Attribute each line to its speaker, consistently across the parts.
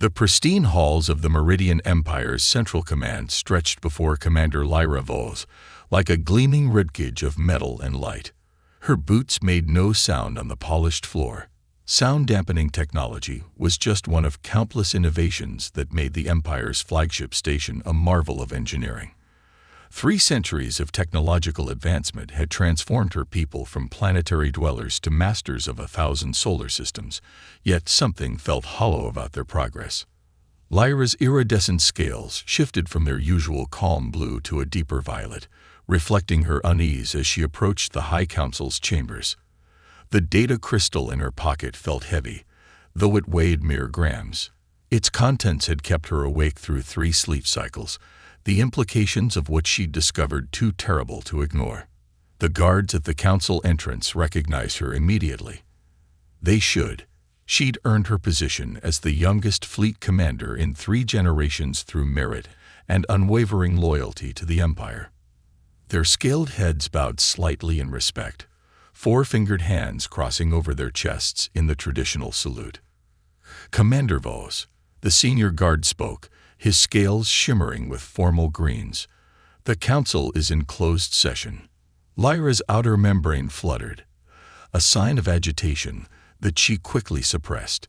Speaker 1: The pristine halls of the Meridian Empire's Central Command stretched before Commander Lyra Vos, like a gleaming ribcage of metal and light. Her boots made no sound on the polished floor. Sound-dampening technology was just one of countless innovations that made the Empire's flagship station a marvel of engineering. 3 centuries of technological advancement had transformed her people from planetary dwellers to masters of 1,000 solar systems, yet something felt hollow about their progress. Lyra's iridescent scales shifted from their usual calm blue to a deeper violet, reflecting her unease as she approached the High Council's chambers. The data crystal in her pocket felt heavy, though it weighed mere grams. Its contents had kept her awake through 3 sleep cycles, the implications of which she'd discovered too terrible to ignore. The guards at the council entrance recognized her immediately. They should. She'd earned her position as the youngest fleet commander in 3 generations through merit and unwavering loyalty to the Empire. Their scaled heads bowed slightly in respect, 4-fingered hands crossing over their chests in the traditional salute. Commander Vos, the senior guard spoke, his scales shimmering with formal greens. The council is in closed session. Lyra's outer membrane fluttered, a sign of agitation that she quickly suppressed.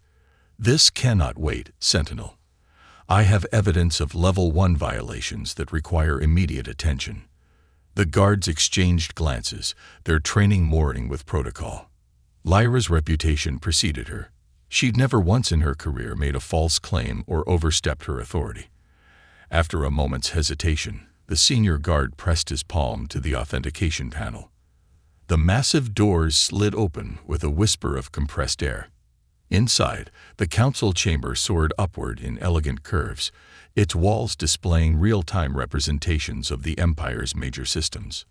Speaker 1: This cannot wait, Sentinel. I have evidence of Level 1 violations that require immediate attention. The guards exchanged glances, their training mooring with protocol. Lyra's reputation preceded her. She'd never once in her career made a false claim or overstepped her authority. After a moment's hesitation, the senior guard pressed his palm to the authentication panel. The massive doors slid open with a whisper of compressed air. Inside, the council chamber soared upward in elegant curves, its walls displaying real-time representations of the Empire's major systems.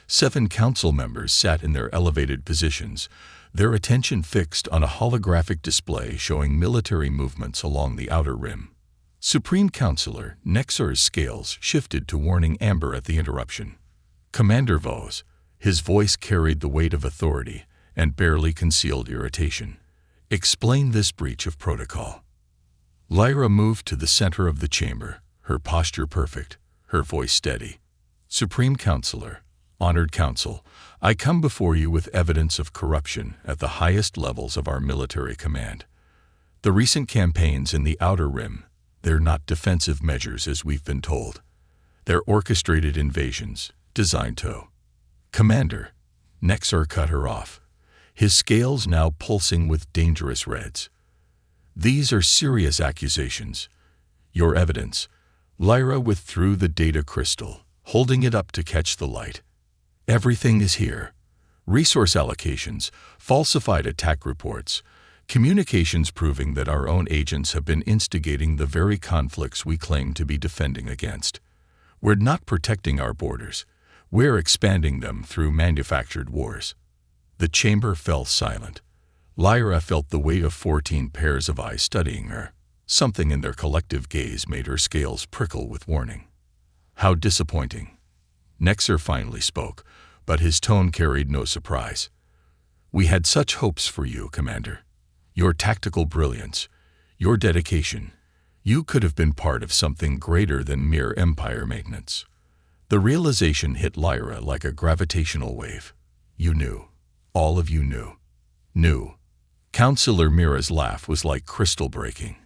Speaker 1: 7 council members sat in their elevated positions, their attention fixed on a holographic display showing military movements along the outer rim. Supreme Counselor Nexor's scales shifted to warning amber at the interruption. Commander Vos, his voice carried the weight of authority and barely concealed irritation. Explain this breach of protocol. Lyra moved to the center of the chamber, her posture perfect, her voice steady. Supreme Counselor, Honored Council, I come before you with evidence of corruption at the highest levels of our military command. The recent campaigns in the Outer Rim, they're not defensive measures as we've been told. They're orchestrated invasions, designed to. Commander, Nexor cut her off, his scales now pulsing with dangerous reds. These are serious accusations. Your evidence. Lyra withdrew the data crystal, holding it up to catch the light. Everything is here. Resource allocations, falsified attack reports, communications proving that our own agents have been instigating the very conflicts we claim to be defending against. We're not protecting our borders. We're expanding them through manufactured wars. The chamber fell silent. Lyra felt the weight of 14 pairs of eyes studying her. Something in their collective gaze made her scales prickle with warning. How disappointing. Nexor finally spoke, but his tone carried no surprise. We had such hopes for you, Commander. Your tactical brilliance, your dedication. You could have been part of something greater than mere Empire maintenance. The realization hit Lyra like a gravitational wave. You knew. All of you knew. Knew. Counselor Mira's laugh was like crystal breaking.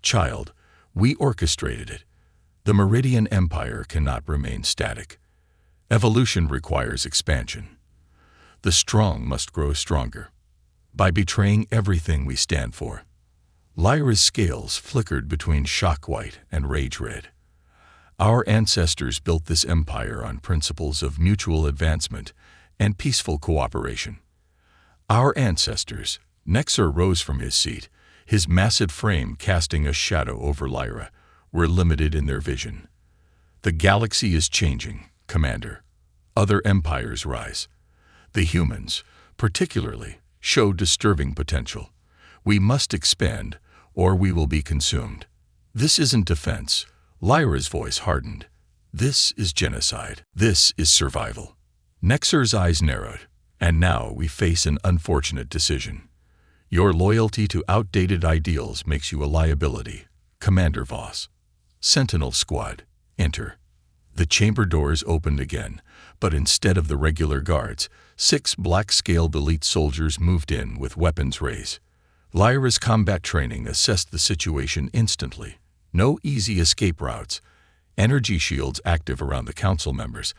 Speaker 1: Child, we orchestrated it. The Meridian Empire cannot remain static. Evolution requires expansion. The strong must grow stronger. By betraying everything we stand for. Lyra's scales flickered between shock white and rage red. Our ancestors built this empire on principles of mutual advancement and peaceful cooperation. Our ancestors. Nexor rose from his seat, his massive frame casting a shadow over Lyra, were limited in their vision. The galaxy is changing, Commander. Other empires rise. The humans, particularly, show disturbing potential. We must expand, or we will be consumed. This isn't defense. Lyra's voice hardened. This is genocide. This is survival. Nexor's eyes narrowed, and now we face an unfortunate decision. Your loyalty to outdated ideals makes you a liability, Commander Voss. Sentinel Squad, enter. The chamber doors opened again, but instead of the regular guards, 6 black-scaled elite soldiers moved in with weapons raised. Lyra's combat training assessed the situation instantly. No easy escape routes, energy shields active around the council members,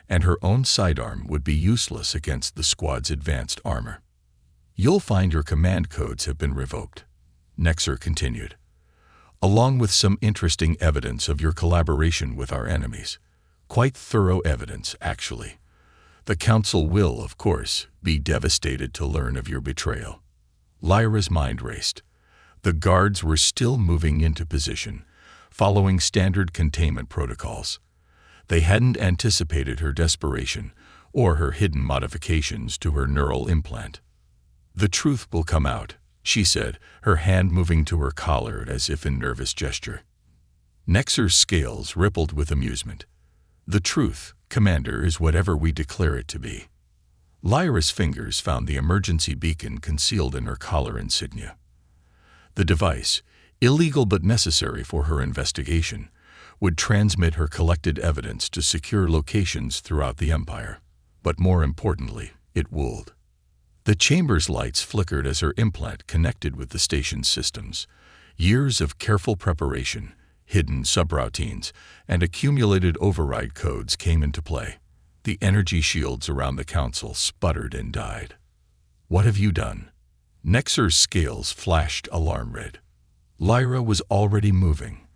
Speaker 1: and her own sidearm would be useless against the squad's advanced armor. You'll find your command codes have been revoked, Nexer continued, along with some interesting evidence of your collaboration with our enemies. Quite thorough evidence, actually. The council will, of course, be devastated to learn of your betrayal. Lyra's mind raced. The guards were still moving into position, following standard containment protocols. They hadn't anticipated her desperation or her hidden modifications to her neural implant. The truth will come out, she said, her hand moving to her collar as if in nervous gesture. Nexer's scales rippled with amusement. The truth, Commander, is whatever we declare it to be. Lyra's fingers found the emergency beacon concealed in her collar insignia. The device, illegal but necessary for her investigation, would transmit her collected evidence to secure locations throughout the Empire. But more importantly, it would. The chamber's lights flickered as her implant connected with the station's systems. Years of careful preparation, hidden subroutines, and accumulated override codes came into play. The energy shields around the council sputtered and died. What have you done? Nexer's scales flashed alarm red. Lyra was already moving.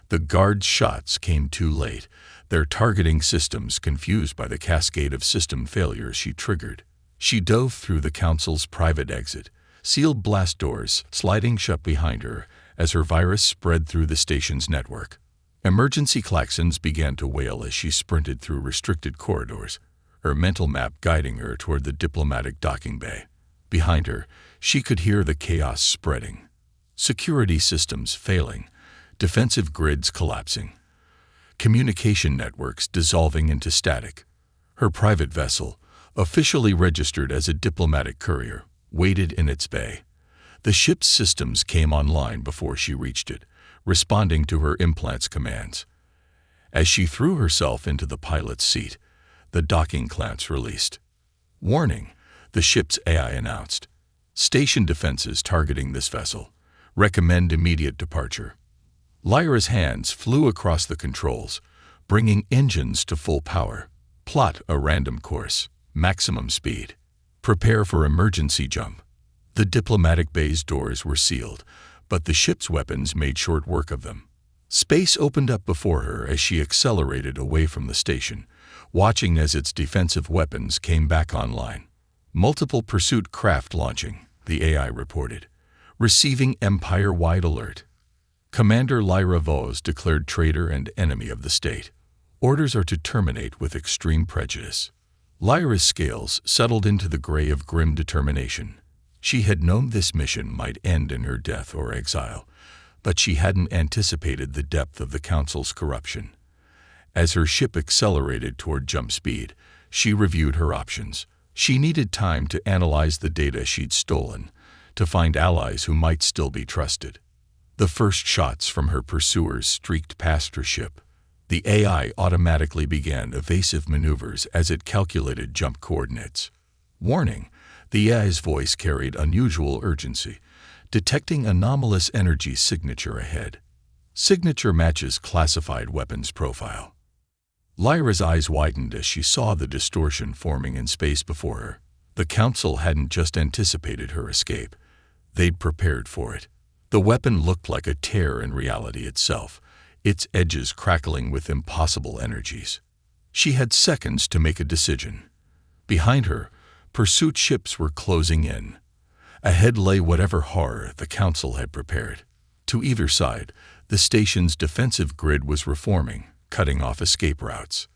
Speaker 1: The guards' shots came too late, their targeting systems confused by the cascade of system failures she triggered. She dove through the council's private exit, sealed blast doors sliding shut behind her as her virus spread through the station's network. Emergency klaxons began to wail as she sprinted through restricted corridors, her mental map guiding her toward the diplomatic docking bay. Behind her, she could hear the chaos spreading. Security systems failing, defensive grids collapsing, communication networks dissolving into static. Her private vessel, officially registered as a diplomatic courier, waited in its bay. The ship's systems came online before she reached it, responding to her implant's commands. As she threw herself into the pilot's seat, the docking clamps released. Warning, the ship's AI announced. Station defenses targeting this vessel. Recommend immediate departure. Lyra's hands flew across the controls, bringing engines to full power. Plot a random course. Maximum speed. Prepare for emergency jump. The diplomatic bay's doors were sealed, but the ship's weapons made short work of them. Space opened up before her as she accelerated away from the station, watching as its defensive weapons came back online. Multiple pursuit craft launching, the AI reported. Receiving Empire-wide alert. Commander Lyra Voss declared traitor and enemy of the state. Orders are to terminate with extreme prejudice. Lyra's scales settled into the gray of grim determination. She had known this mission might end in her death or exile, but she hadn't anticipated the depth of the Council's corruption. As her ship accelerated toward jump speed, she reviewed her options. She needed time to analyze the data she'd stolen, to find allies who might still be trusted. The first shots from her pursuers streaked past her ship. The AI automatically began evasive maneuvers as it calculated jump coordinates. Warning, the AI's voice carried unusual urgency, detecting anomalous energy signature ahead. Signature matches classified weapons profile. Lyra's eyes widened as she saw the distortion forming in space before her. The Council hadn't just anticipated her escape. They'd prepared for it. The weapon looked like a tear in reality itself, its edges crackling with impossible energies. She had seconds to make a decision. Behind her, pursuit ships were closing in. Ahead lay whatever horror the Council had prepared. To either side, the station's defensive grid was reforming, cutting off escape routes.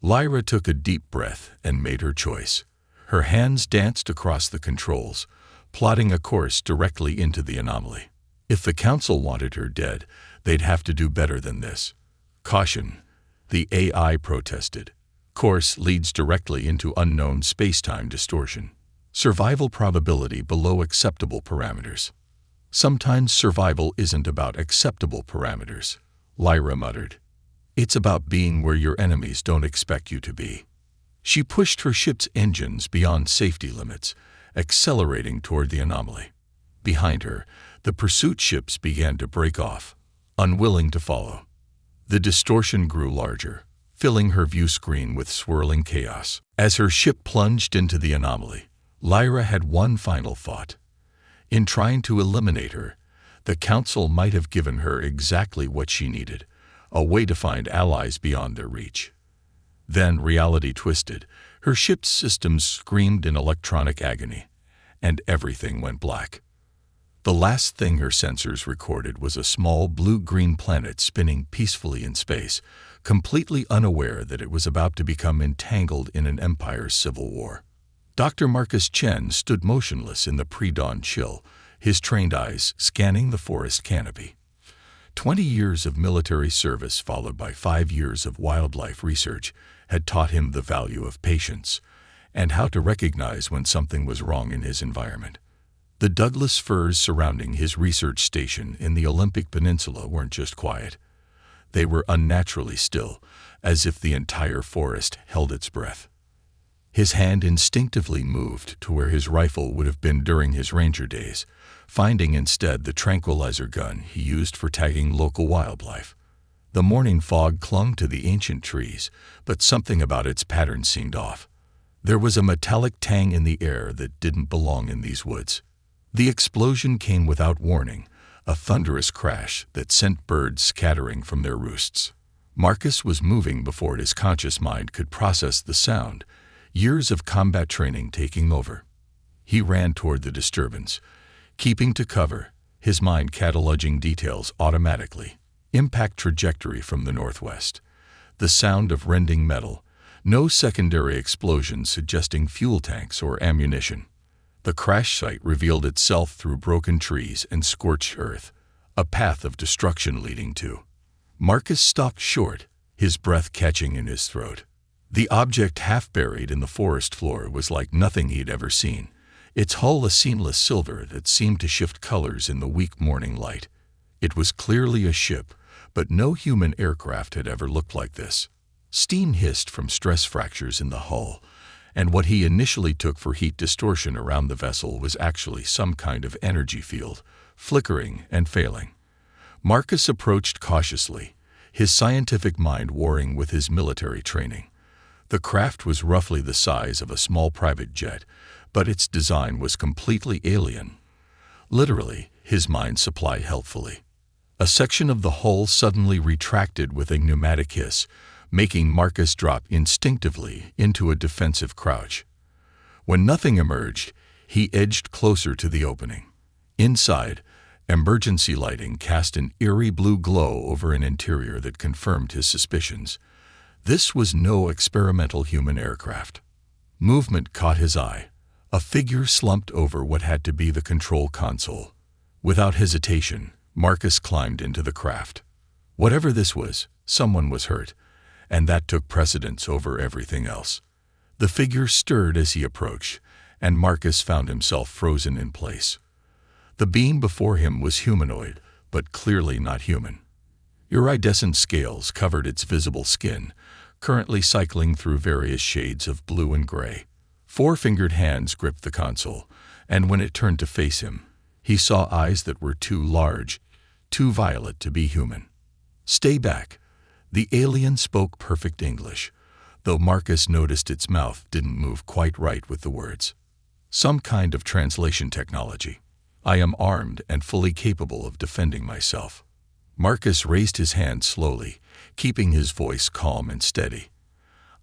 Speaker 1: Lyra took a deep breath and made her choice. Her hands danced across the controls, plotting a course directly into the anomaly. If the Council wanted her dead, they'd have to do better than this. Caution, the AI protested. Course leads directly into unknown space-time distortion. Survival probability below acceptable parameters. Sometimes survival isn't about acceptable parameters, Lyra muttered. It's about being where your enemies don't expect you to be. She pushed her ship's engines beyond safety limits, accelerating toward the anomaly. Behind her, the pursuit ships began to break off, unwilling to follow. The distortion grew larger, filling her view screen with swirling chaos. As her ship plunged into the anomaly, Lyra had one final thought. In trying to eliminate her, the Council might have given her exactly what she needed, a way to find allies beyond their reach. Then reality twisted, her ship's systems screamed in electronic agony, and everything went black. The last thing her sensors recorded was a small blue-green planet spinning peacefully in space, completely unaware that it was about to become entangled in an empire's civil war. Dr. Marcus Chen stood motionless in the pre-dawn chill, his trained eyes scanning the forest canopy. 20 years of military service followed by 5 years of wildlife research had taught him the value of patience and how to recognize when something was wrong in his environment. The Douglas firs surrounding his research station in the Olympic Peninsula weren't just quiet. They were unnaturally still, as if the entire forest held its breath. His hand instinctively moved to where his rifle would have been during his ranger days, finding instead the tranquilizer gun he used for tagging local wildlife. The morning fog clung to the ancient trees, but something about its pattern seemed off. There was a metallic tang in the air that didn't belong in these woods. The explosion came without warning, a thunderous crash that sent birds scattering from their roosts. Marcus was moving before his conscious mind could process the sound, years of combat training taking over. He ran toward the disturbance, keeping to cover, his mind cataloging details automatically. Impact trajectory from the northwest. The sound of rending metal. No secondary explosions suggesting fuel tanks or ammunition. The crash site revealed itself through broken trees and scorched earth, a path of destruction leading to. Marcus stopped short, his breath catching in his throat. The object half buried in the forest floor was like nothing he'd ever seen, its hull a seamless silver that seemed to shift colors in the weak morning light. It was clearly a ship, but no human aircraft had ever looked like this. Steam hissed from stress fractures in the hull, and what he initially took for heat distortion around the vessel was actually some kind of energy field, flickering and failing. Marcus approached cautiously, his scientific mind warring with his military training. The craft was roughly the size of a small private jet, but its design was completely alien. Literally, his mind supplied helpfully. A section of the hull suddenly retracted with a pneumatic hiss, making Marcus drop instinctively into a defensive crouch. When nothing emerged, he edged closer to the opening. Inside, emergency lighting cast an eerie blue glow over an interior that confirmed his suspicions. This was no experimental human aircraft. Movement caught his eye. A figure slumped over what had to be the control console. Without hesitation, Marcus climbed into the craft. Whatever this was, someone was hurt, and that took precedence over everything else. The figure stirred as he approached, and Marcus found himself frozen in place. The being before him was humanoid, but clearly not human. Iridescent scales covered its visible skin, currently cycling through various shades of blue and gray. Four-fingered hands gripped the console, and when it turned to face him, he saw eyes that were too large, too violet to be human. "Stay back." The alien spoke perfect English, though Marcus noticed its mouth didn't move quite right with the words. Some kind of translation technology. "I am armed and fully capable of defending myself." Marcus raised his hand slowly, keeping his voice calm and steady.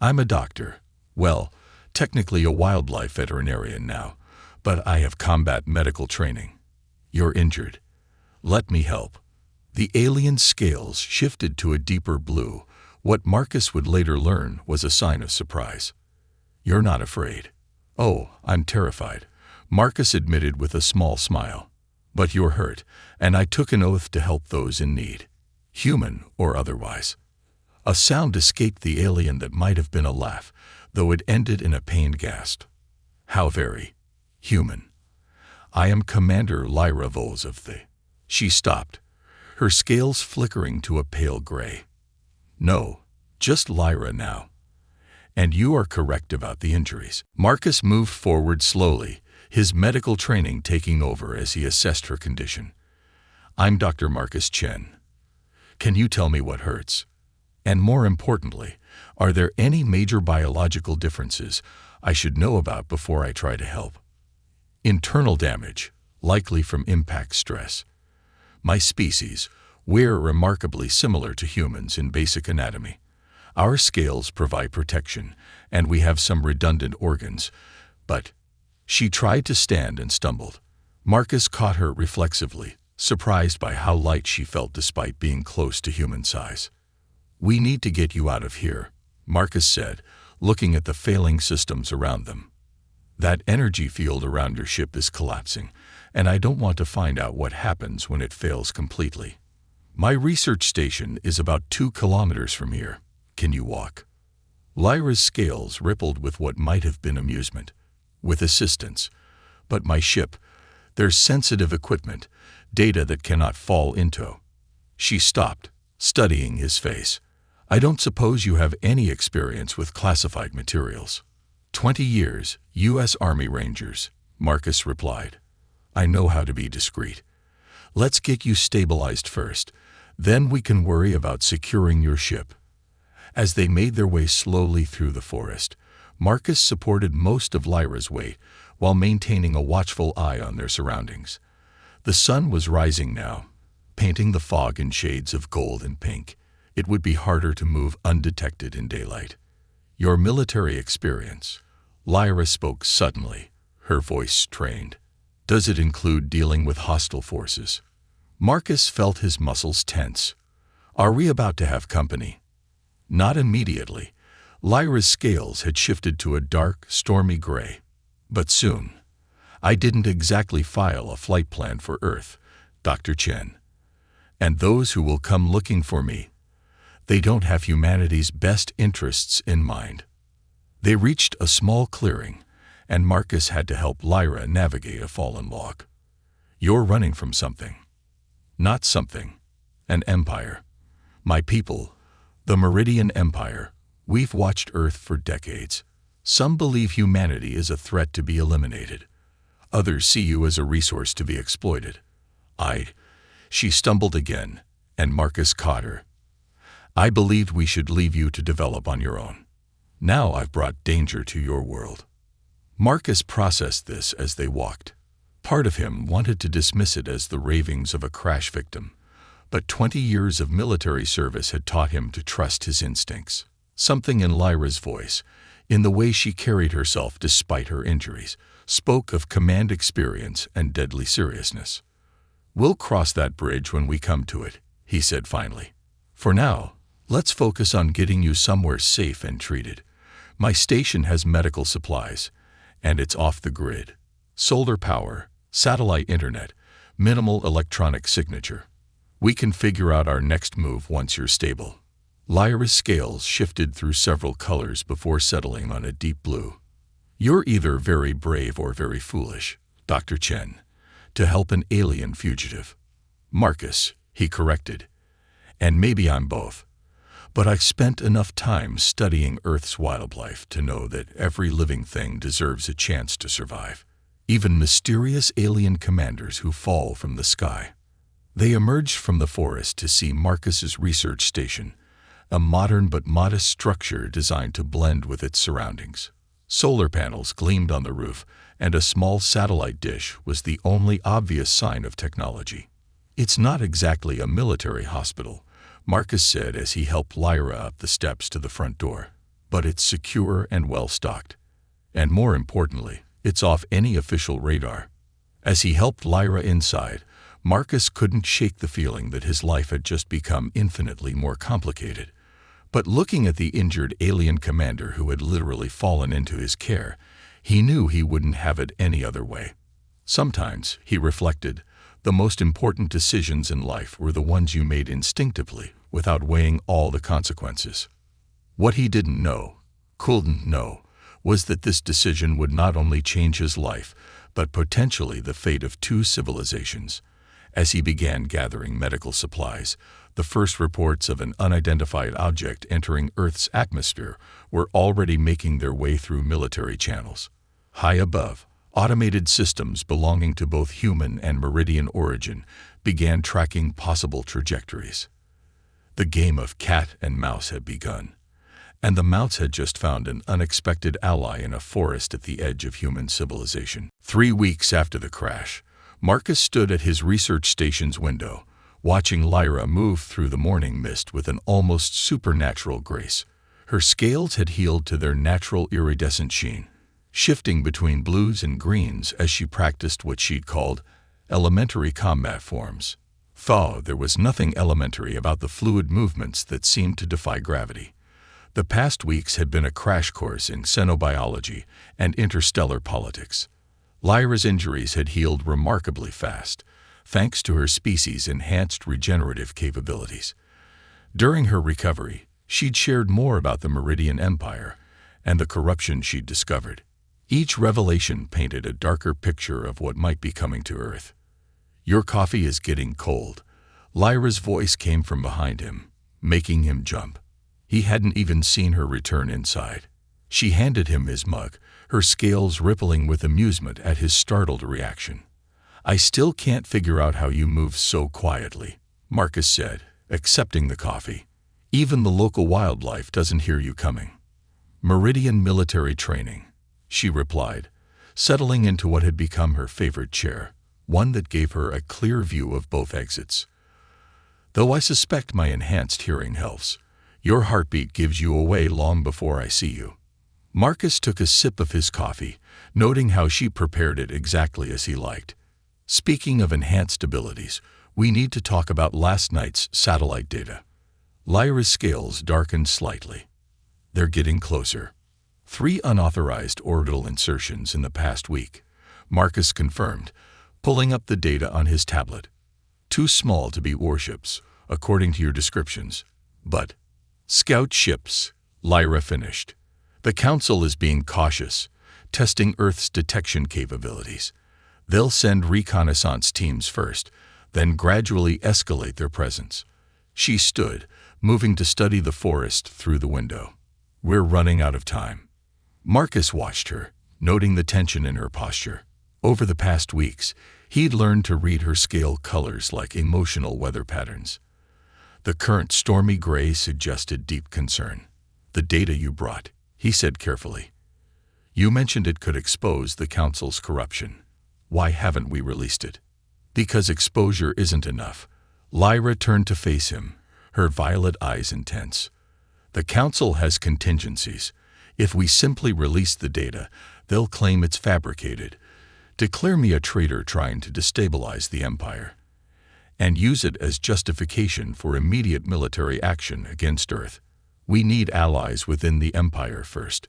Speaker 1: "I'm a doctor. Well, technically a wildlife veterinarian now, but I have combat medical training. You're injured. Let me help." The alien scales shifted to a deeper blue. What Marcus would later learn was a sign of surprise. "You're not afraid." "Oh, I'm terrified," Marcus admitted with a small smile. "But you're hurt, and I took an oath to help those in need, human or otherwise." A sound escaped the alien that might have been a laugh, though it ended in a pained gasp. "How very human. I am Commander Lyra Voles of the... She stopped, her scales flickering to a pale gray. No, just Lyra now. And you are correct about the injuries. Marcus moved forward slowly, his medical training taking over as he assessed her condition. I'm Dr. Marcus Chen. Can you tell me what hurts? And more importantly, are there any major biological differences I should know about before I try to help? Internal damage, likely from impact stress. My species, we're remarkably similar to humans in basic anatomy. Our scales provide protection, and we have some redundant organs, but... She tried to stand and stumbled. Marcus caught her reflexively, surprised by how light she felt despite being close to human size. We need to get you out of here, Marcus said, looking at the failing systems around them. That energy field around your ship is collapsing, and I don't want to find out what happens when it fails completely. My research station is about 2 kilometers from here. Can you walk? Lyra's scales rippled with what might have been amusement. With assistance. But my ship, there's sensitive equipment, data that cannot fall into. She stopped, studying his face. I don't suppose you have any experience with classified materials. 20 years, U.S. Army Rangers, Marcus replied. I know how to be discreet. Let's get you stabilized first, then we can worry about securing your ship. As they made their way slowly through the forest, Marcus supported most of Lyra's weight while maintaining a watchful eye on their surroundings. The sun was rising now, painting the fog in shades of gold and pink. It would be harder to move undetected in daylight. Your military experience, Lyra spoke suddenly, her voice strained. Does it include dealing with hostile forces? Marcus felt his muscles tense. Are we about to have company? Not immediately. Lyra's scales had shifted to a dark, stormy gray. But soon. I didn't exactly file a flight plan for Earth, Dr. Chen. And those who will come looking for me, they don't have humanity's best interests in mind. They reached a small clearing, and Marcus had to help Lyra navigate a fallen log. You're running from something. Not something. An empire. My people, the Meridian Empire. We've watched Earth for decades. Some believe humanity is a threat to be eliminated. Others see you as a resource to be exploited. She stumbled again, and Marcus caught her. I believed we should leave you to develop on your own. Now I've brought danger to your world. Marcus processed this as they walked. Part of him wanted to dismiss it as the ravings of a crash victim, but 20 years of military service had taught him to trust his instincts. Something in Lyra's voice, in the way she carried herself despite her injuries, spoke of command experience and deadly seriousness. We'll cross that bridge when we come to it, he said finally. For now, let's focus on getting you somewhere safe and treated. My station has medical supplies, and it's off the grid. Solar power, satellite internet, minimal electronic signature. We can figure out our next move once you're stable. Lyra's scales shifted through several colors before settling on a deep blue. You're either very brave or very foolish, Dr. Chen, to help an alien fugitive. Marcus, he corrected. And maybe I'm both. But I've spent enough time studying Earth's wildlife to know that every living thing deserves a chance to survive. Even mysterious alien commanders who fall from the sky. They emerged from the forest to see Marcus's research station, a modern but modest structure designed to blend with its surroundings. Solar panels gleamed on the roof, and a small satellite dish was the only obvious sign of technology. It's not exactly a military hospital, Marcus said as he helped Lyra up the steps to the front door, but it's secure and well-stocked. And more importantly, it's off any official radar. As he helped Lyra inside, Marcus couldn't shake the feeling that his life had just become infinitely more complicated. But looking at the injured alien commander who had literally fallen into his care, he knew he wouldn't have it any other way. Sometimes, he reflected, the most important decisions in life were the ones you made instinctively, without weighing all the consequences. What he couldn't know, was that this decision would not only change his life, but potentially the fate of two civilizations. As he began gathering medical supplies, the first reports of an unidentified object entering Earth's atmosphere were already making their way through military channels. High above, automated systems belonging to both human and Meridian origin began tracking possible trajectories. The game of cat and mouse had begun, and the mouse had just found an unexpected ally in a forest at the edge of human civilization. 3 weeks after the crash, Marcus stood at his research station's window, watching Lyra move through the morning mist with an almost supernatural grace. Her scales had healed to their natural iridescent sheen, shifting between blues and greens as she practiced what she'd called elementary combat forms. Though there was nothing elementary about the fluid movements that seemed to defy gravity. The past weeks had been a crash course in xenobiology and interstellar politics. Lyra's injuries had healed remarkably fast, thanks to her species' enhanced regenerative capabilities. During her recovery, she'd shared more about the Meridian Empire and the corruption she'd discovered. Each revelation painted a darker picture of what might be coming to Earth. "Your coffee is getting cold." Lyra's voice came from behind him, making him jump. He hadn't even seen her return inside. She handed him his mug, her scales rippling with amusement at his startled reaction. "I still can't figure out how you move so quietly," Marcus said, accepting the coffee. "Even the local wildlife doesn't hear you coming." "Meridian military training," she replied, settling into what had become her favorite chair, one that gave her a clear view of both exits. "Though I suspect my enhanced hearing helps. Your heartbeat gives you away long before I see you." Marcus took a sip of his coffee, noting how she prepared it exactly as he liked. "Speaking of enhanced abilities, we need to talk about last night's satellite data." Lyra's scales darkened slightly. "They're getting closer." 3 unauthorized orbital insertions in the past week, Marcus confirmed, pulling up the data on his tablet. "Too small to be warships, according to your descriptions. But scout ships," Lyra finished. "The Council is being cautious, testing Earth's detection capabilities. They'll send reconnaissance teams first, then gradually escalate their presence." She stood, moving to study the forest through the window. "We're running out of time." Marcus watched her, noting the tension in her posture. Over the past weeks, he'd learned to read her scale colors like emotional weather patterns. The current stormy gray suggested deep concern. "The data you brought," he said carefully. "You mentioned it could expose the Council's corruption. Why haven't we released it?" "Because exposure isn't enough." Lyra turned to face him, her violet eyes intense. "The Council has contingencies. If we simply release the data, they'll claim it's fabricated, declare me a traitor trying to destabilize the Empire, and use it as justification for immediate military action against Earth. We need allies within the Empire first,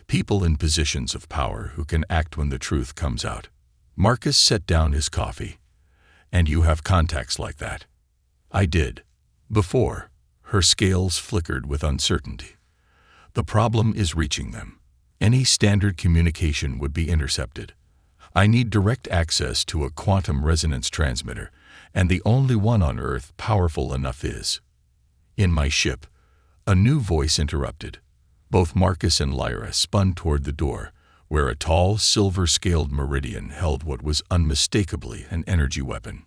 Speaker 1: people in positions of power who can act when the truth comes out." Marcus set down his coffee. "And you have contacts like that?" "I did. Before." Her scales flickered with uncertainty. "The problem is reaching them. Any standard communication would be intercepted. I need direct access to a quantum resonance transmitter, and the only one on Earth powerful enough is." "In my ship." A new voice interrupted. Both Marcus and Lyra spun toward the door, where a tall, silver-scaled Meridian held what was unmistakably an energy weapon.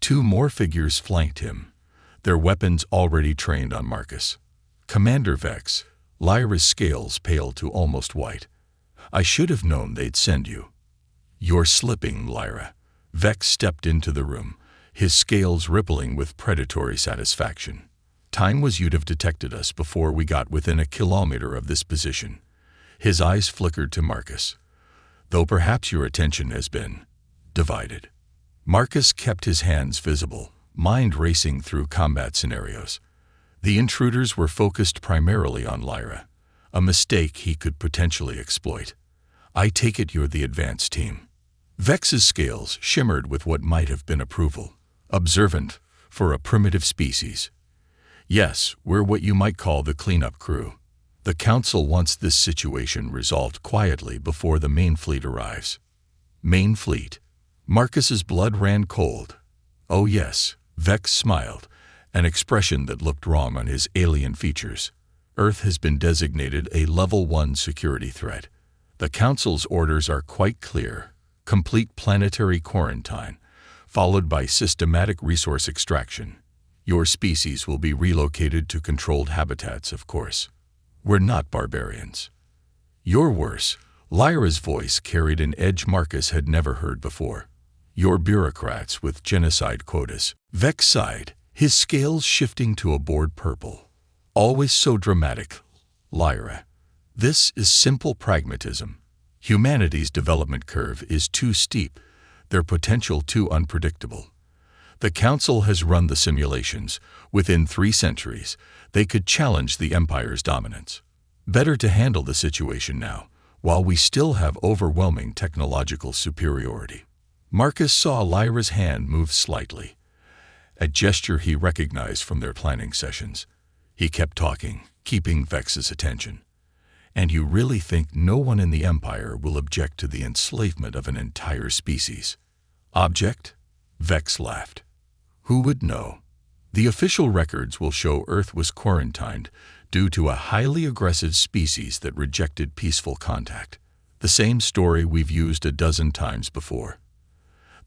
Speaker 1: 2 more figures flanked him, their weapons already trained on Marcus. "Commander Vex." Lyra's scales paled to almost white. "I should have known they'd send you." "You're slipping, Lyra." Vex stepped into the room, his scales rippling with predatory satisfaction. "Time was you'd have detected us before we got within a kilometer of this position." His eyes flickered to Marcus. "Though perhaps your attention has been divided." Marcus kept his hands visible, mind racing through combat scenarios. The intruders were focused primarily on Lyra, a mistake he could potentially exploit. "I take it you're the advanced team." Vex's scales shimmered with what might have been approval. "Observant, for a primitive species." "Yes, we're what you might call the cleanup crew. The Council wants this situation resolved quietly before the main fleet arrives." Main Fleet. Marcus's blood ran cold. Oh yes, Vex smiled, an expression that looked wrong on his alien features. Earth has been designated a Level 1 security threat. The Council's orders are quite clear. Complete planetary quarantine, followed by systematic resource extraction. Your species will be relocated to controlled habitats, of course. We're not barbarians. You're worse. Lyra's voice carried an edge Marcus had never heard before. You're bureaucrats with genocide quotas. Vex sighed, his scales shifting to a bored purple. Always so dramatic, Lyra. This is simple pragmatism. Humanity's development curve is too steep, their potential too unpredictable. The Council has run the simulations. Within 3 centuries, they could challenge the Empire's dominance. Better to handle the situation now, while we still have overwhelming technological superiority. Marcus saw Lyra's hand move slightly, a gesture he recognized from their planning sessions. He kept talking, keeping Vex's attention. And you really think no one in the Empire will object to the enslavement of an entire species? Object? Vex laughed. Who would know? The official records will show Earth was quarantined due to a highly aggressive species that rejected peaceful contact. The same story we've used a dozen times before.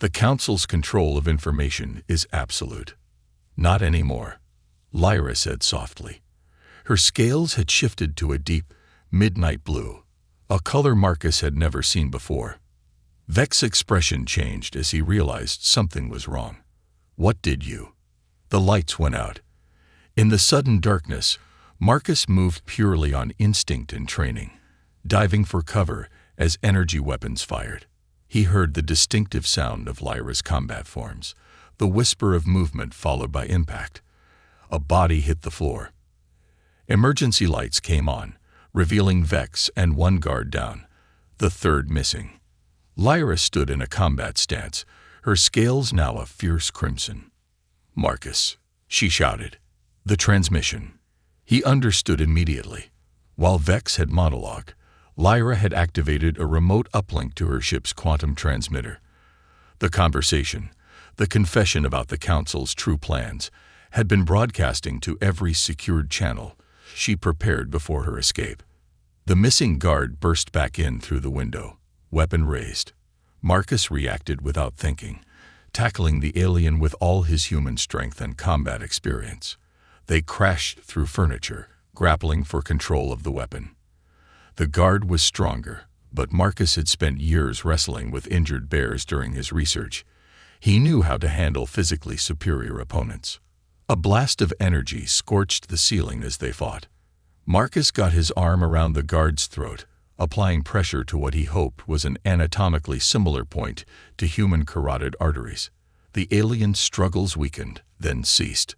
Speaker 1: The Council's control of information is absolute. Not anymore, Lyra said softly. Her scales had shifted to a deep, midnight blue, a color Marcus had never seen before. Vex's expression changed as he realized something was wrong. What did you? The lights went out. In the sudden darkness, Marcus moved purely on instinct and training, diving for cover as energy weapons fired. He heard the distinctive sound of Lyra's combat forms, the whisper of movement followed by impact. A body hit the floor. Emergency lights came on, revealing Vex and 1 guard down, the 3rd missing. Lyra stood in a combat stance, her scales now a fierce crimson. Marcus, she shouted. The transmission. He understood immediately. While Vex had monologued, Lyra had activated a remote uplink to her ship's quantum transmitter. The conversation, the confession about the Council's true plans, had been broadcasting to every secured channel she prepared before her escape. The missing guard burst back in through the window, weapon raised. Marcus reacted without thinking, tackling the alien with all his human strength and combat experience. They crashed through furniture, grappling for control of the weapon. The guard was stronger, but Marcus had spent years wrestling with injured bears during his research. He knew how to handle physically superior opponents. A blast of energy scorched the ceiling as they fought. Marcus got his arm around the guard's throat, applying pressure to what he hoped was an anatomically similar point to human carotid arteries. The alien's struggles weakened, then ceased.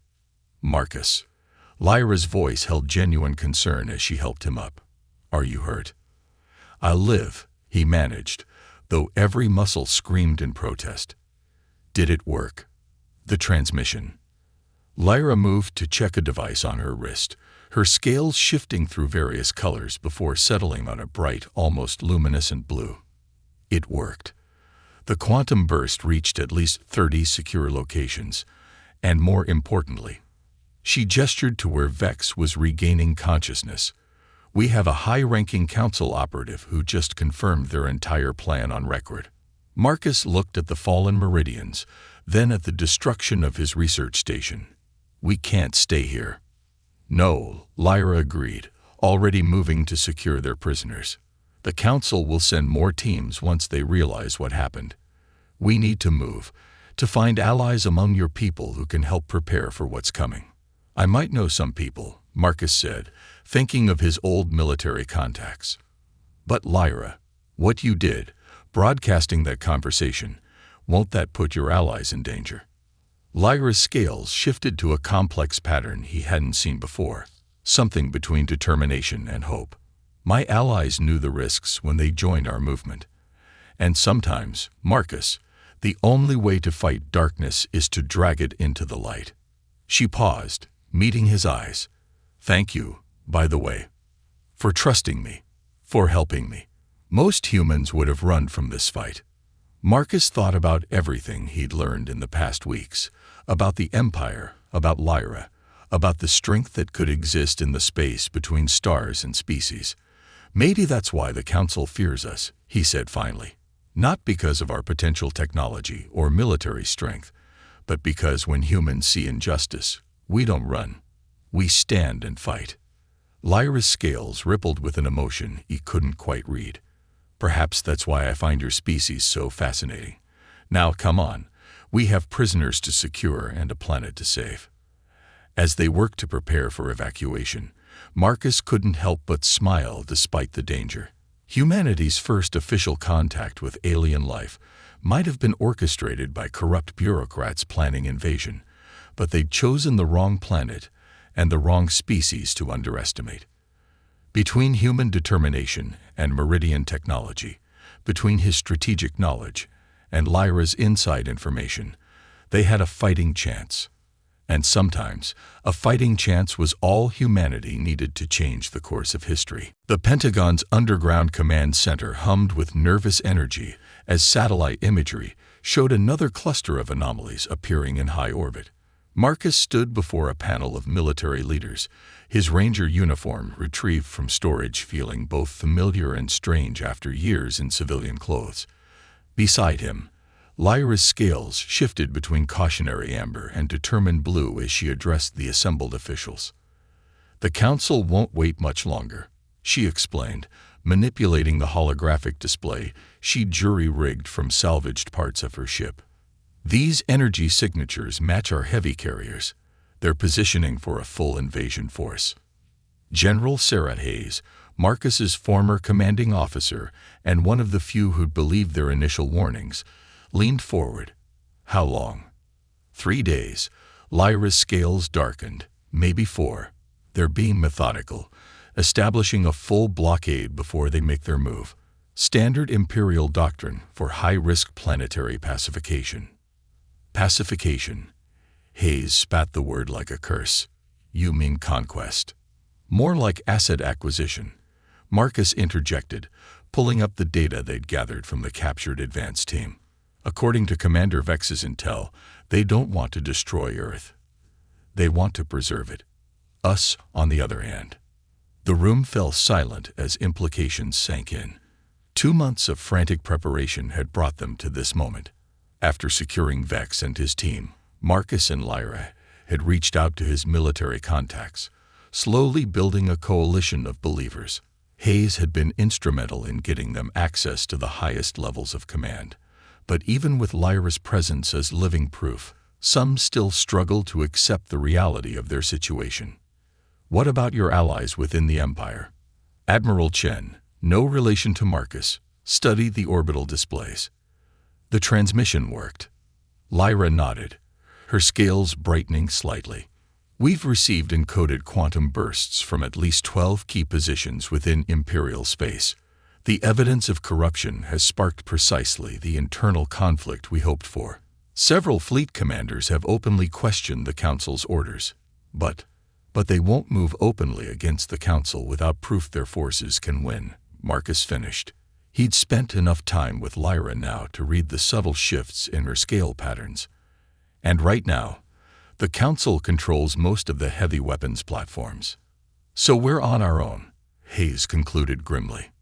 Speaker 1: Marcus. Lyra's voice held genuine concern as she helped him up. Are you hurt? I'll live, he managed, though every muscle screamed in protest. Did it work? The transmission. Lyra moved to check a device on her wrist, her scales shifting through various colors before settling on a bright, almost luminescent blue. It worked. The quantum burst reached at least 30 secure locations, and more importantly, she gestured to where Vex was regaining consciousness. We have a high-ranking council operative who just confirmed their entire plan on record. Marcus looked at the fallen Meridians, then at the destruction of his research station. We can't stay here. No, Lyra agreed, already moving to secure their prisoners. The council will send more teams once they realize what happened. We need to move, to find allies among your people who can help prepare for what's coming. I might know some people, Marcus said, thinking of his old military contacts. But Lyra, what you did, broadcasting that conversation, won't that put your allies in danger? Lyra's scales shifted to a complex pattern he hadn't seen before, something between determination and hope. My allies knew the risks when they joined our movement. And sometimes, Marcus, the only way to fight darkness is to drag it into the light. She paused, meeting his eyes. Thank you, by the way, for trusting me, for helping me. Most humans would have run from this fight. Marcus thought about everything he'd learned in the past weeks, about the Empire, about Lyra, about the strength that could exist in the space between stars and species. Maybe that's why the Council fears us, he said finally. Not because of our potential technology or military strength, but because when humans see injustice, we don't run. We stand and fight. Lyra's scales rippled with an emotion he couldn't quite read. Perhaps that's why I find your species so fascinating. Now, come on. We have prisoners to secure and a planet to save. As they worked to prepare for evacuation, Marcus couldn't help but smile despite the danger. Humanity's first official contact with alien life might have been orchestrated by corrupt bureaucrats planning invasion, but they'd chosen the wrong planet and the wrong species to underestimate. Between human determination and Meridian technology, between his strategic knowledge and Lyra's inside information, they had a fighting chance. And sometimes, a fighting chance was all humanity needed to change the course of history. The Pentagon's underground command center hummed with nervous energy as satellite imagery showed another cluster of anomalies appearing in high orbit. Marcus stood before a panel of military leaders, his ranger uniform retrieved from storage feeling both familiar and strange after years in civilian clothes. Beside him, Lyra's scales shifted between cautionary amber and determined blue as she addressed the assembled officials. "The Council won't wait much longer," she explained, manipulating the holographic display she jury-rigged from salvaged parts of her ship. "These energy signatures match our heavy carriers. They're positioning for a full invasion force." General Sarah Hayes, Marcus's former commanding officer and one of the few who'd believed their initial warnings, leaned forward. "How long?" 3 days. Lyra's scales darkened. "Maybe 4. They're being methodical, establishing a full blockade before they make their move. Standard Imperial doctrine for high-risk planetary pacification." Pacification. Hayes spat the word like a curse. "You mean conquest?" "More like asset acquisition," Marcus interjected, pulling up the data they'd gathered from the captured advance team. "According to Commander Vex's intel, they don't want to destroy Earth. They want to preserve it. Us, on the other hand." The room fell silent as implications sank in. 2 months of frantic preparation had brought them to this moment. After securing Vex and his team, Marcus and Lyra had reached out to his military contacts, slowly building a coalition of believers. Hayes had been instrumental in getting them access to the highest levels of command. But even with Lyra's presence as living proof, some still struggle to accept the reality of their situation. "What about your allies within the Empire?" Admiral Chen, no relation to Marcus, studied the orbital displays. "The transmission worked." Lyra nodded, her scales brightening slightly. "We've received encoded quantum bursts from at least 12 key positions within Imperial space. The evidence of corruption has sparked precisely the internal conflict we hoped for. Several fleet commanders have openly questioned the Council's orders. But they won't move openly against the Council without proof their forces can win," Marcus finished. He'd spent enough time with Lyra now to read the subtle shifts in her scale patterns. "And right now, the Council controls most of the heavy weapons platforms. So we're on our own," Hayes concluded grimly.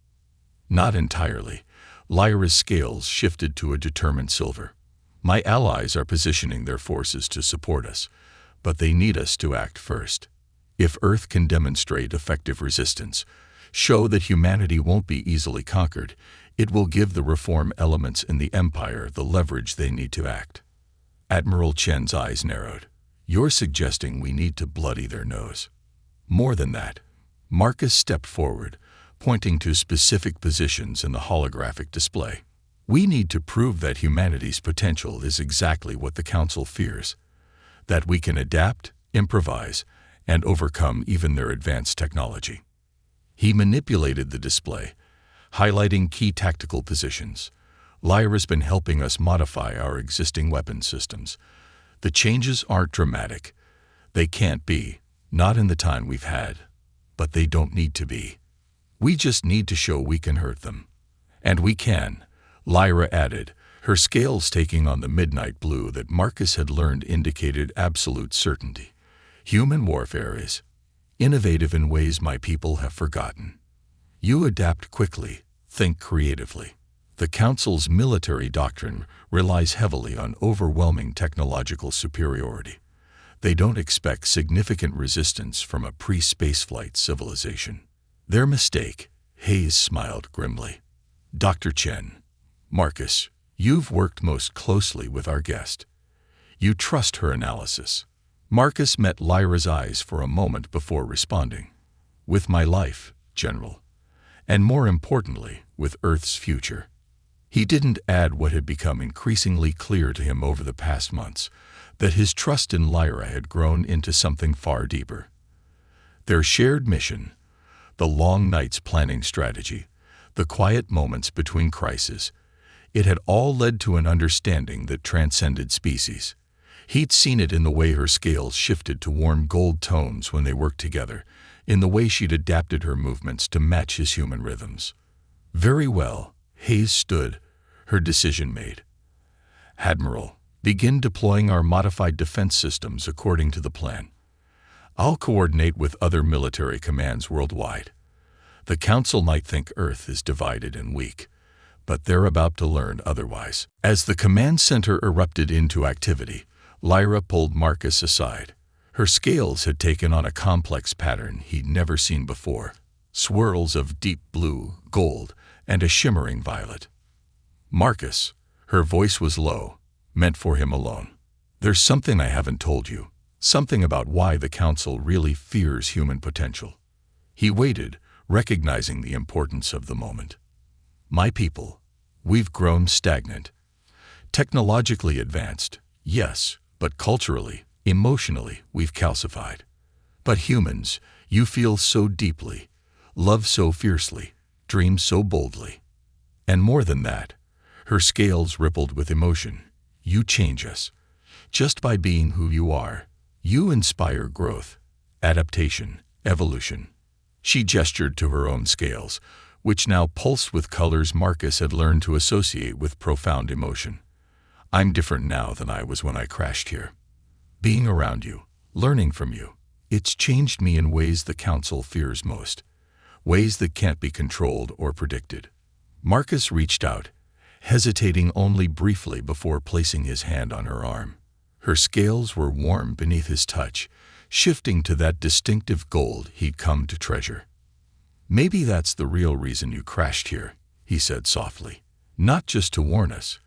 Speaker 1: "Not entirely." Lyra's scales shifted to a determined silver. "My allies are positioning their forces to support us, but they need us to act first. If Earth can demonstrate effective resistance, show that humanity won't be easily conquered, it will give the reform elements in the Empire the leverage they need to act." Admiral Chen's eyes narrowed. "You're suggesting we need to bloody their nose?" "More than that." Marcus stepped forward, pointing to specific positions in the holographic display. "We need to prove that humanity's potential is exactly what the Council fears, that we can adapt, improvise, and overcome even their advanced technology." He manipulated the display, highlighting key tactical positions. "Lyra's been helping us modify our existing weapon systems. The changes aren't dramatic. They can't be, not in the time we've had. But they don't need to be. We just need to show we can hurt them." "And we can," Lyra added, her scales taking on the midnight blue that Marcus had learned indicated absolute certainty. Human warfare is innovative in ways my people have forgotten. You adapt quickly, think creatively. The Council's military doctrine relies heavily on overwhelming technological superiority. They don't expect significant resistance from a pre-spaceflight civilization. Their mistake, Hayes smiled grimly. Dr. Chen, Marcus, you've worked most closely with our guest. You trust her analysis. Marcus met Lyra's eyes for a moment before responding. With my life, General. And more importantly, with Earth's future. He didn't add what had become increasingly clear to him over the past months, that his trust in Lyra had grown into something far deeper. Their shared mission, the long nights planning strategy, the quiet moments between crises, it had all led to an understanding that transcended species. He'd seen it in the way her scales shifted to warm gold tones when they worked together, in the way she'd adapted her movements to match his human rhythms. Very well, Hayes stood, her decision made. Admiral, begin deploying our modified defense systems according to the plan. I'll coordinate with other military commands worldwide. The Council might think Earth is divided and weak, but they're about to learn otherwise. As the command center erupted into activity, Lyra pulled Marcus aside. Her scales had taken on a complex pattern he'd never seen before, swirls of deep blue, gold, and a shimmering violet. Marcus, her voice was low, meant for him alone. There's something I haven't told you, something about why the Council really fears human potential. He waited, recognizing the importance of the moment. My people, we've grown stagnant. Technologically advanced, yes, but culturally, emotionally, we've calcified. But humans, you feel so deeply, love so fiercely, dream so boldly. And more than that, her scales rippled with emotion. You change us. Just by being who you are, you inspire growth, adaptation, evolution. She gestured to her own scales, which now pulsed with colors Marcus had learned to associate with profound emotion. I'm different now than I was when I crashed here. Being around you, learning from you, it's changed me in ways the Council fears most, ways that can't be controlled or predicted. Marcus reached out, hesitating only briefly before placing his hand on her arm. Her scales were warm beneath his touch, shifting to that distinctive gold he'd come to treasure. Maybe that's the real reason you crashed here, he said softly. Not just to warn us,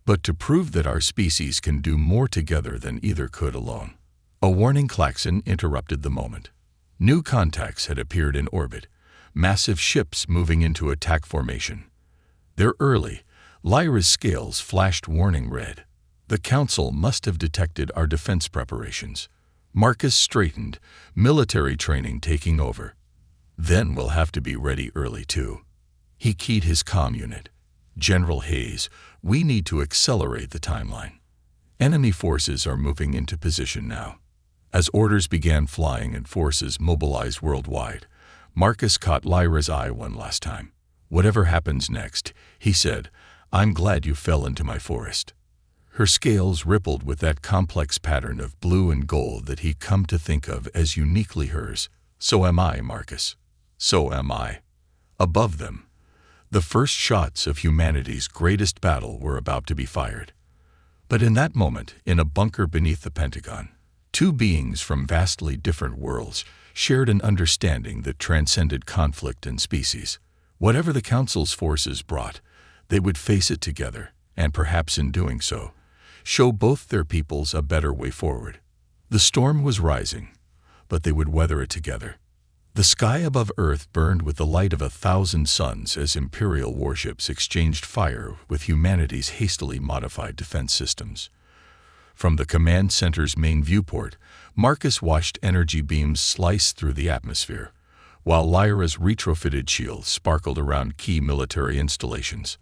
Speaker 1: but to prove that our species can do more together than either could alone. A warning klaxon interrupted the moment. New contacts had appeared in orbit, massive ships moving into attack formation. They're early. Lyra's scales flashed warning red. The Council must have detected our defense preparations. Marcus straightened, military training taking over. Then we'll have to be ready early too. He keyed his comm unit. General Hayes, we need to accelerate the timeline. Enemy forces are moving into position now. As orders began flying and forces mobilized worldwide, Marcus caught Lyra's eye one last time. Whatever happens next, he said, I'm glad you fell into my forest. Her scales rippled with that complex pattern of blue and gold that he'd come to think of as uniquely hers. So am I, Marcus. So am I. Above them, the first shots of humanity's greatest battle were about to be fired. But in that moment, in a bunker beneath the Pentagon, two beings from vastly different worlds shared an understanding that transcended conflict and species. Whatever the Council's forces brought, they would face it together, and perhaps in doing so, show both their peoples a better way forward. The storm was rising, but they would weather it together. The sky above Earth burned with the light of 1,000 suns as Imperial warships exchanged fire with humanity's hastily modified defense systems. From the command center's main viewport, Marcus watched energy beams slice through the atmosphere, while Lyra's retrofitted shield sparkled around key military installations.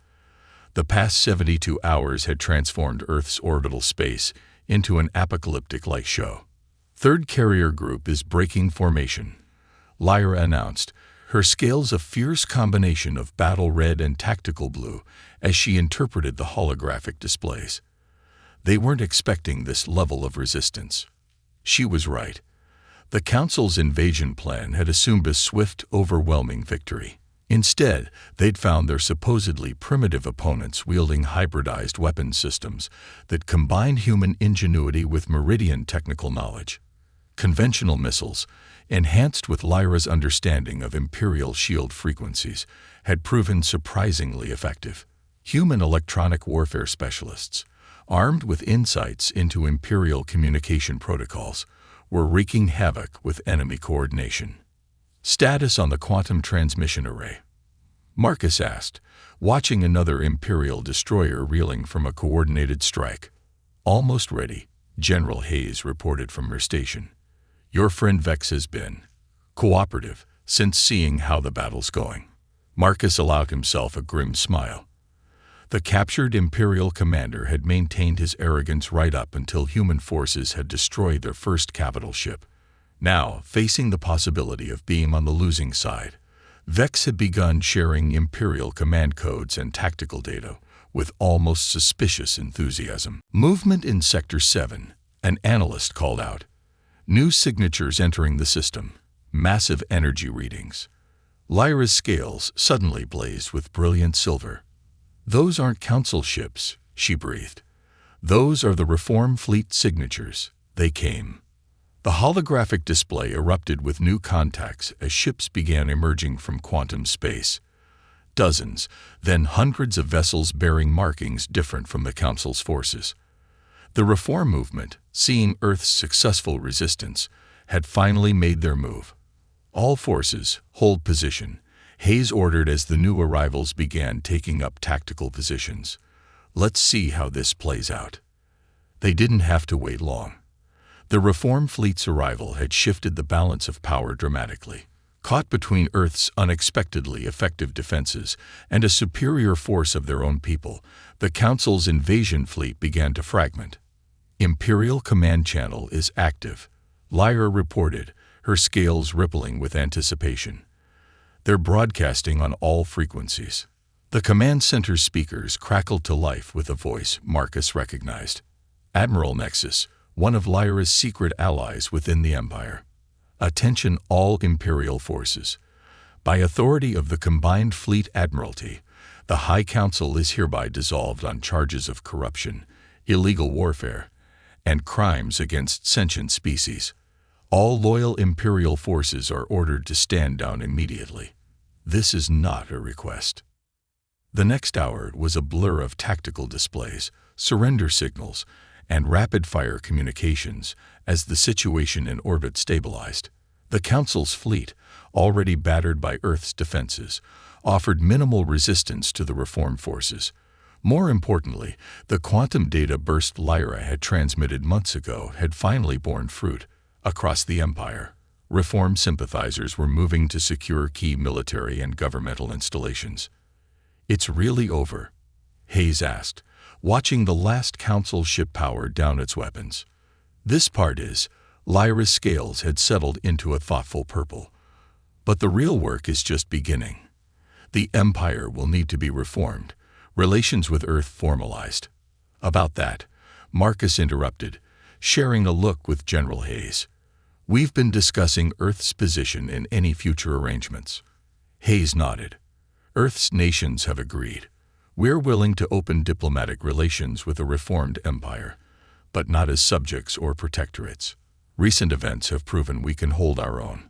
Speaker 1: The past 72 hours had transformed Earth's orbital space into an apocalyptic light show. Third carrier group is breaking formation, Lyra announced, her scales a fierce combination of battle red and tactical blue as she interpreted the holographic displays. They weren't expecting this level of resistance. She was right. The Council's invasion plan had assumed a swift, overwhelming victory. Instead, they'd found their supposedly primitive opponents wielding hybridized weapon systems that combined human ingenuity with Meridian technical knowledge. Conventional missiles, enhanced with Lyra's understanding of Imperial shield frequencies, had proven surprisingly effective. Human electronic warfare specialists, armed with insights into Imperial communication protocols, were wreaking havoc with enemy coordination. Status on the quantum transmission array, Marcus asked, watching another Imperial destroyer reeling from a coordinated strike. Almost ready, General Hayes reported from her station. Your friend Vex has been cooperative since seeing how the battle's going. Marcus allowed himself a grim smile. The captured Imperial commander had maintained his arrogance right up until human forces had destroyed their first capital ship. Now, facing the possibility of being on the losing side, Vex had begun sharing Imperial command codes and tactical data with almost suspicious enthusiasm. Movement in Sector 7, an analyst called out. New signatures entering the system, massive energy readings. Lyra's scales suddenly blazed with brilliant silver. Those aren't Council ships, she breathed. Those are the Reform Fleet signatures. They came. The holographic display erupted with new contacts as ships began emerging from quantum space. Dozens, then hundreds of vessels bearing markings different from the Council's forces. The Reform movement, seeing Earth's successful resistance, had finally made their move. All forces, hold position, Hayes ordered as the new arrivals began taking up tactical positions. Let's see how this plays out. They didn't have to wait long. The Reform Fleet's arrival had shifted the balance of power dramatically. Caught between Earth's unexpectedly effective defenses and a superior force of their own people, the Council's invasion fleet began to fragment. Imperial Command Channel is active, Lyra reported, her scales rippling with anticipation. They're broadcasting on all frequencies. The command center's speakers crackled to life with a voice Marcus recognized. Admiral Nexus, one of Lyra's secret allies within the Empire. Attention all Imperial forces. By authority of the Combined Fleet Admiralty, the High Council is hereby dissolved on charges of corruption, illegal warfare, and crimes against sentient species. All loyal Imperial forces are ordered to stand down immediately. This is not a request. The next hour was a blur of tactical displays, surrender signals, and rapid-fire communications as the situation in orbit stabilized. The Council's fleet, already battered by Earth's defenses, offered minimal resistance to the Reform forces. More importantly, the quantum data burst Lyra had transmitted months ago had finally borne fruit. Across the Empire, Reform sympathizers were moving to secure key military and governmental installations. It's really over, Hayes asked, watching the last Council ship power down its weapons. This part is, Lyra's scales had settled into a thoughtful purple. But the real work is just beginning. The Empire will need to be reformed, relations with Earth formalized. About that, Marcus interrupted, sharing a look with General Hayes. We've been discussing Earth's position in any future arrangements. Hayes nodded. Earth's nations have agreed. We're willing to open diplomatic relations with a reformed empire, but not as subjects or protectorates. Recent events have proven we can hold our own.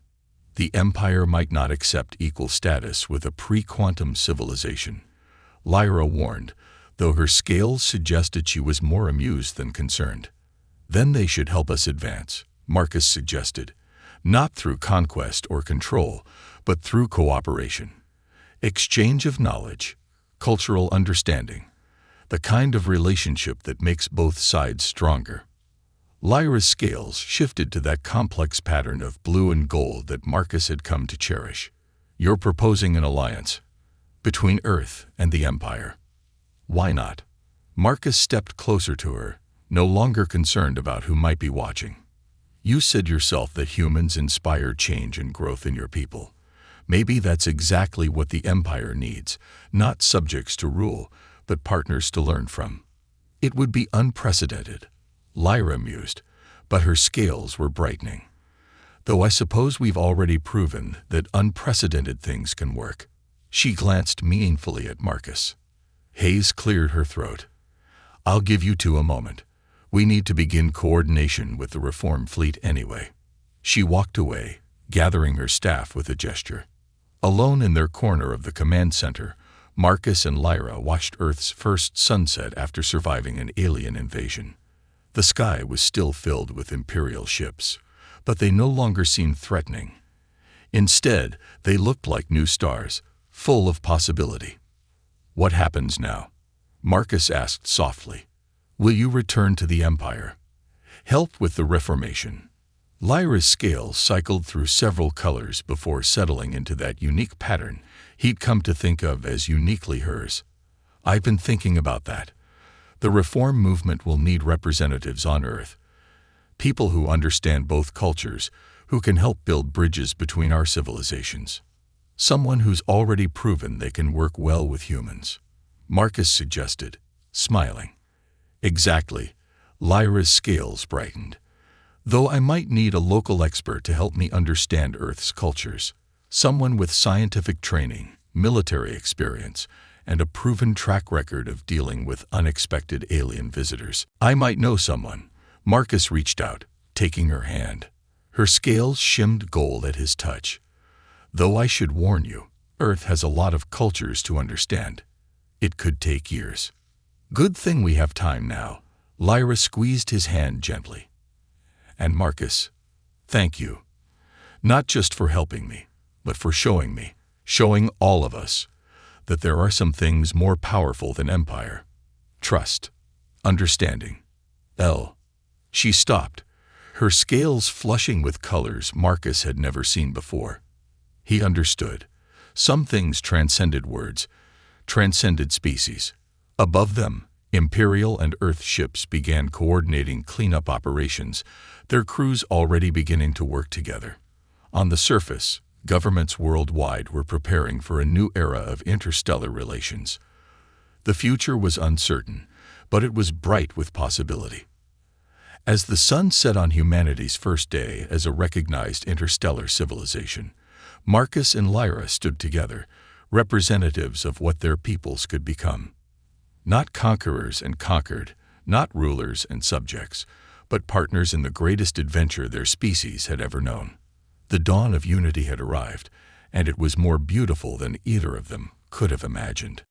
Speaker 1: The Empire might not accept equal status with a pre-quantum civilization, Lyra warned, though her scales suggested she was more amused than concerned. Then they should help us advance, Marcus suggested, not through conquest or control, but through cooperation. Exchange of knowledge, cultural understanding, the kind of relationship that makes both sides stronger. Lyra's scales shifted to that complex pattern of blue and gold that Marcus had come to cherish. You're proposing an alliance between Earth and the Empire. Why not? Marcus stepped closer to her, no longer concerned about who might be watching. You said yourself that humans inspire change and growth in your people. Maybe that's exactly what the Empire needs, not subjects to rule, but partners to learn from. It would be unprecedented, Lyra mused, but her scales were brightening. Though I suppose we've already proven that unprecedented things can work. She glanced meaningfully at Marcus. Hayes cleared her throat. I'll give you two a moment. We need to begin coordination with the Reform Fleet anyway. She walked away, gathering her staff with a gesture. Alone in their corner of the command center, Marcus and Lyra watched Earth's first sunset after surviving an alien invasion. The sky was still filled with Imperial ships, but they no longer seemed threatening. Instead, they looked like new stars, full of possibility. What happens now? Marcus asked softly. Will you return to the Empire? Help with the Reformation? Lyra's scales cycled through several colors before settling into that unique pattern he'd come to think of as uniquely hers. I've been thinking about that. The reform movement will need representatives on Earth. People who understand both cultures, who can help build bridges between our civilizations. Someone who's already proven they can work well with humans. Marcus suggested, smiling. Exactly. Lyra's scales brightened. Though I might need a local expert to help me understand Earth's cultures. Someone with scientific training, military experience, and a proven track record of dealing with unexpected alien visitors. I might know someone. Marcus reached out, taking her hand. Her scales shimmed gold at his touch. Though I should warn you, Earth has a lot of cultures to understand. It could take years. Good thing we have time now. Lyra squeezed his hand gently. And Marcus, thank you. Not just for helping me, but for showing all of us, that there are some things more powerful than empire. Trust. Understanding. She stopped, her scales flushing with colors Marcus had never seen before. He understood. Some things transcended words, transcended species. Above them, Imperial and Earth ships began coordinating cleanup operations, their crews already beginning to work together. On the surface, governments worldwide were preparing for a new era of interstellar relations. The future was uncertain, but it was bright with possibility. As the sun set on humanity's first day as a recognized interstellar civilization, Marcus and Lyra stood together, representatives of what their peoples could become. Not conquerors and conquered, not rulers and subjects, but partners in the greatest adventure their species had ever known. The dawn of unity had arrived, and it was more beautiful than either of them could have imagined.